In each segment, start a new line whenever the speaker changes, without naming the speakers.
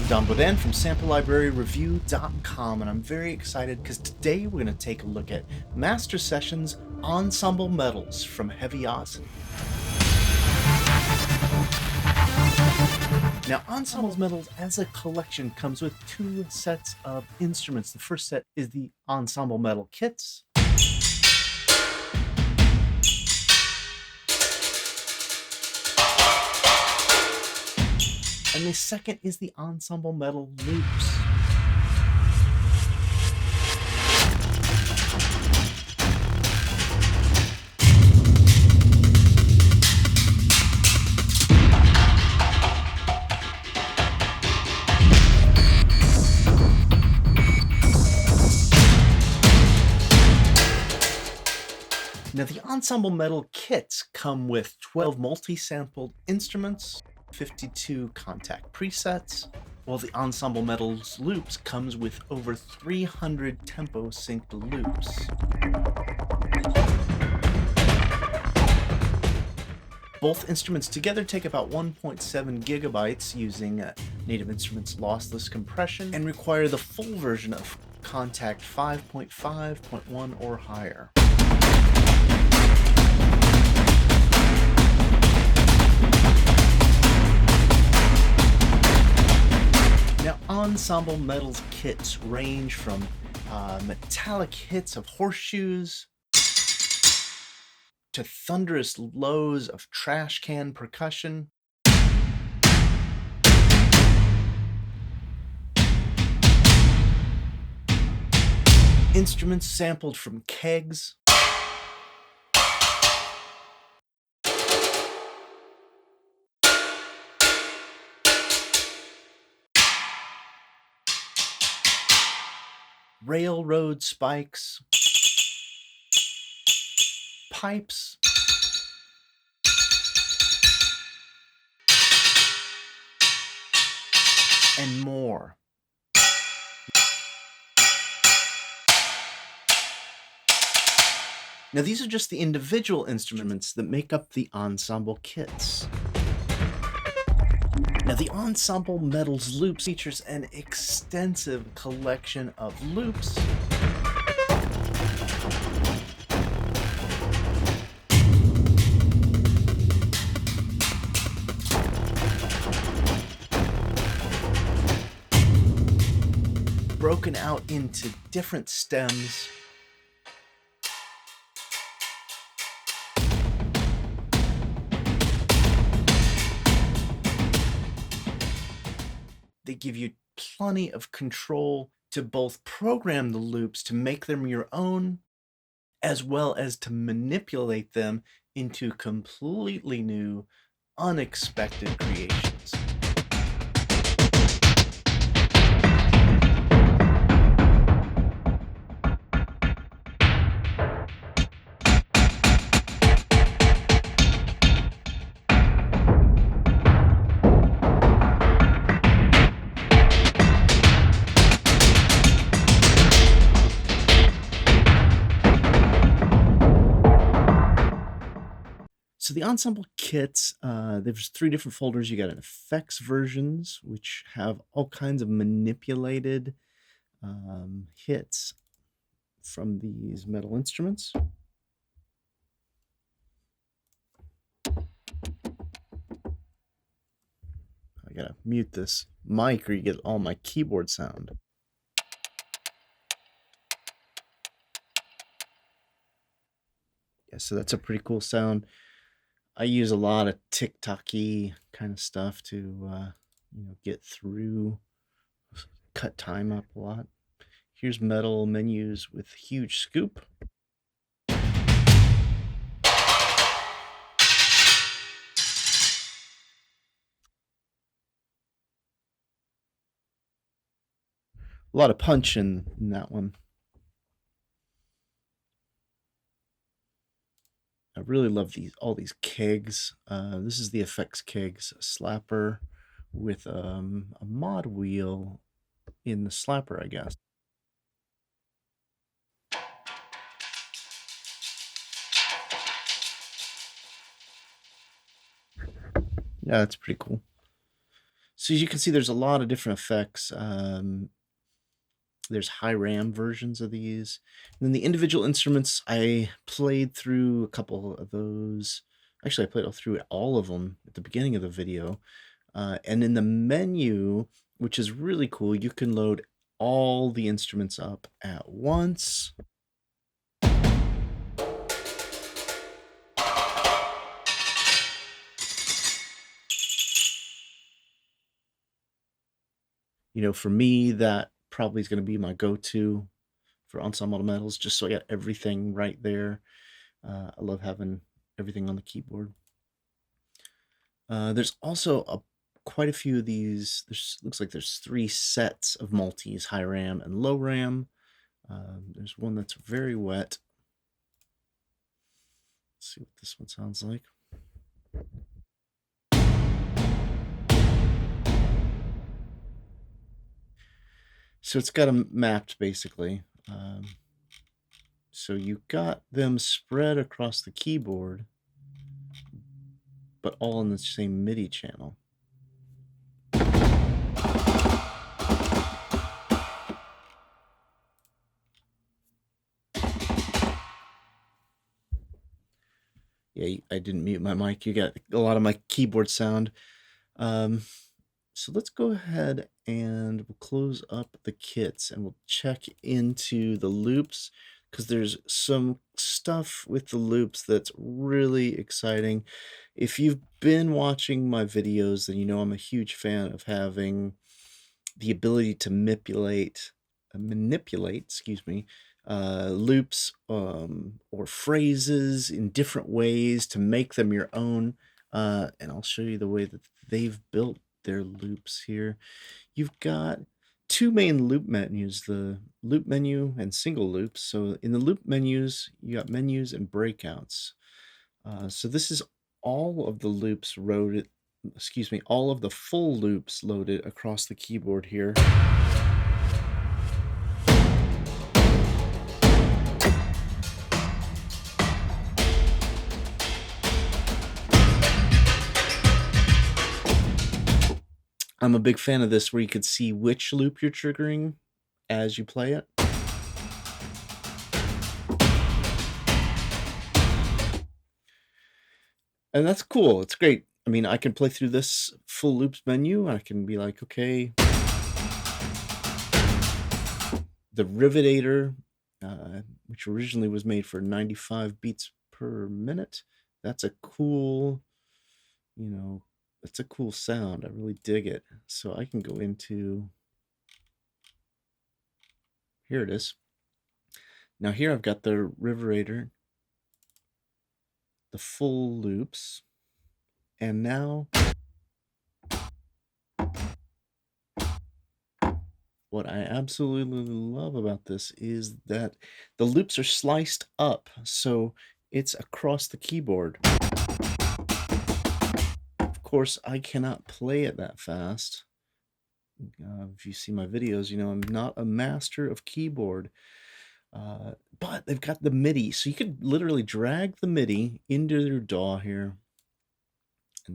Don Bodan from SampleLibraryReview.com, and I'm very excited because today we're going to take a look at Master Sessions Ensemble Medals from Heavyocity. Now, Ensemble Medals as a collection comes with two sets of instruments. The first set is the Ensemble Medal kits. And the second is the Ensemble Medal loops. Now, the Ensemble Medal kits come with 12 multi-sampled instruments, 52 contact presets, while the Ensemble Medals loops comes with over 300 tempo synced loops. Both instruments together take about 1.7 gigabytes using Native Instruments lossless compression and require the full version of Contact 5.5.1 or higher. Now, Ensemble Medals kits range from metallic hits of horseshoes to thunderous lows of trash can percussion, instruments sampled from kegs, railroad spikes, pipes, and more. Now, these are just the individual instruments that make up the ensemble kits. Now, the Ensemble Medals loops features an extensive collection of loops broken out into different stems they give you plenty of control to both program the loops to make them your own, as well as to manipulate them into completely new, unexpected creations. So the ensemble kits, there's 3 different folders. You got an effects versions, which have all kinds of manipulated hits from these metal instruments. I gotta mute this mic or you get all my keyboard sound. Yeah, so that's a pretty cool sound. I use a lot of tick-tocky kind of stuff to get through, cut time up a lot. Here's metal menus with huge scoop. A lot of punch in that one. I really love all these kegs. This is the effects kegs slapper with a mod wheel in the slapper, I guess. Yeah, that's pretty cool. So as you can see, there's a lot of different effects. There's high RAM versions of these. And then the individual instruments, I played through a couple of those. Actually, I played through all of them at the beginning of the video. And in the menu, which is really cool, you can load all the instruments up at once. You know, for me, that probably is going to be my go-to for ensemble metals, just so I got everything right there. I love having everything on the keyboard. There's also quite a few of these. Looks like there's 3 sets of multis, high RAM and low RAM. There's one that's very wet. Let's see what this one sounds like. So it's got them mapped basically. So you got them spread across the keyboard, but all in the same MIDI channel. Yeah, I didn't mute my mic. You got a lot of my keyboard sound. So let's go ahead and we'll close up the kits and we'll check into the loops, because there's some stuff with the loops that's really exciting. If you've been watching my videos, then you know I'm a huge fan of having the ability to manipulate, loops or phrases in different ways to make them your own. And I'll show you the way that they've built their loops here. You've got 2 main loop menus, the loop menu and single loops. So in the loop menus, you got menus and breakouts. So this is all of the loops loaded, all of the full loops loaded across the keyboard here. I'm a big fan of this, where you could see which loop you're triggering as you play it. And that's cool. It's great. I mean, I can play through this full loops menu. I can be like, okay, the Rivedator, which originally was made for 95 beats per minute. That's a cool, it's a cool sound. I really dig it. So I can go into, here it is. Now here I've got the Rivedator, the full loops, and now what I absolutely love about this is that the loops are sliced up, so it's across the keyboard. Of course, I cannot play it that fast. If you see my videos, you know I'm not a master of keyboard. But they've got the MIDI, so you could literally drag the MIDI into your DAW here. And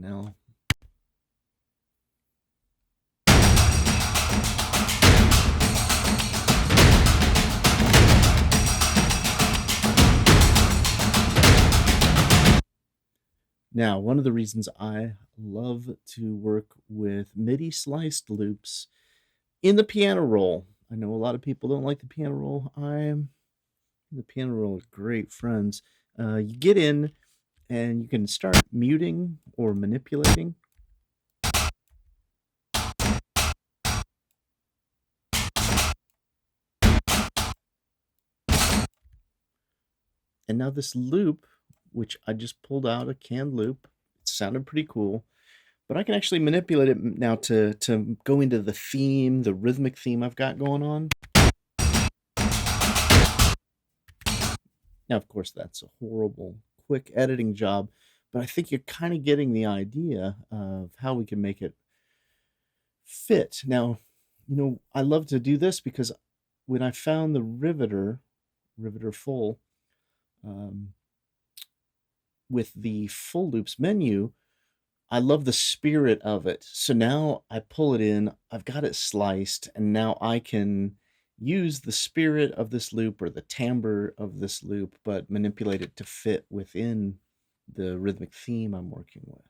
now one of the reasons I love to work with MIDI sliced loops in the piano roll. I know a lot of people don't like the piano roll. The piano roll is great friends. You get in and you can start muting or manipulating. And now this loop, which I just pulled out a canned loop, it sounded pretty cool, but I can actually manipulate it now to go into the theme, the rhythmic theme I've got going on. Now, of course, that's a horrible, quick editing job, but I think you're kind of getting the idea of how we can make it fit. Now, I love to do this because when I found the Riveter Full, with the full loops menu, I love the spirit of it. So now I pull it in, I've got it sliced, and now I can use the spirit of this loop or the timbre of this loop, but manipulate it to fit within the rhythmic theme I'm working with.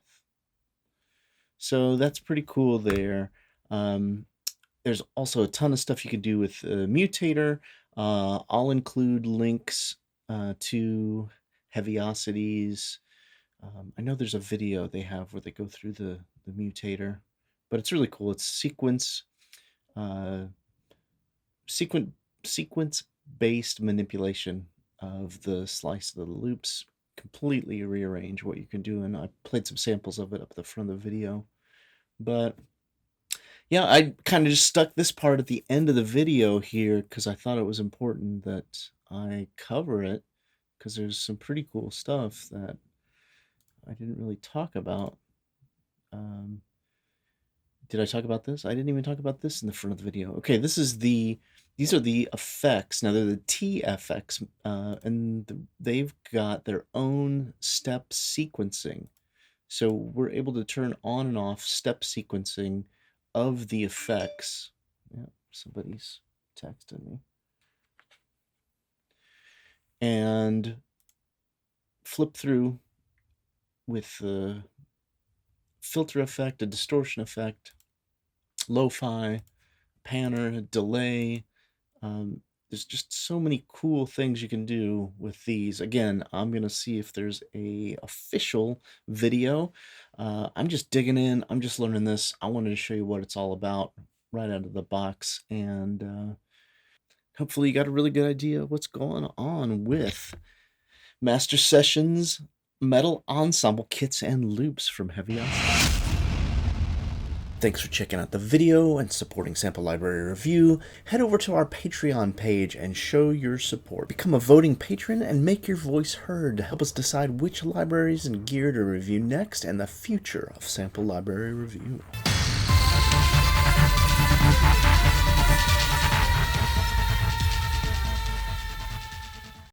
So that's pretty cool there. There's also a ton of stuff you can do with Mutator. I'll include links to Heavyocities. I know there's a video they have where they go through the Mutator, but it's really cool. It's uh, sequence-based manipulation of the slice of the loops, completely rearrange what you can do, and I played some samples of it up at the front of the video. But yeah, I kind of just stuck this part at the end of the video here because I thought it was important that I cover it, because there's some pretty cool stuff that I didn't really talk about. Did I talk about this? I didn't even talk about this in the front of the video. Okay, these are the effects. Now they're the TFX, and they've got their own step sequencing. So we're able to turn on and off step sequencing of the effects. Yeah, somebody's texting me. And flip through with the filter effect, a distortion effect, lo-fi, panner, delay. There's just so many cool things you can do with these. Again, I'm gonna see if there's a official video. I'm just digging in, I'm just learning this. I wanted to show you what it's all about right out of the box, and hopefully you got a really good idea of what's going on with Master Sessions metal ensemble kits and loops from Heavyocity. Thanks for checking out the video and supporting Sample Library Review. Head over to our Patreon page and show your support. Become a voting patron and make your voice heard to help us decide which libraries and gear to review next and the future of Sample Library Review.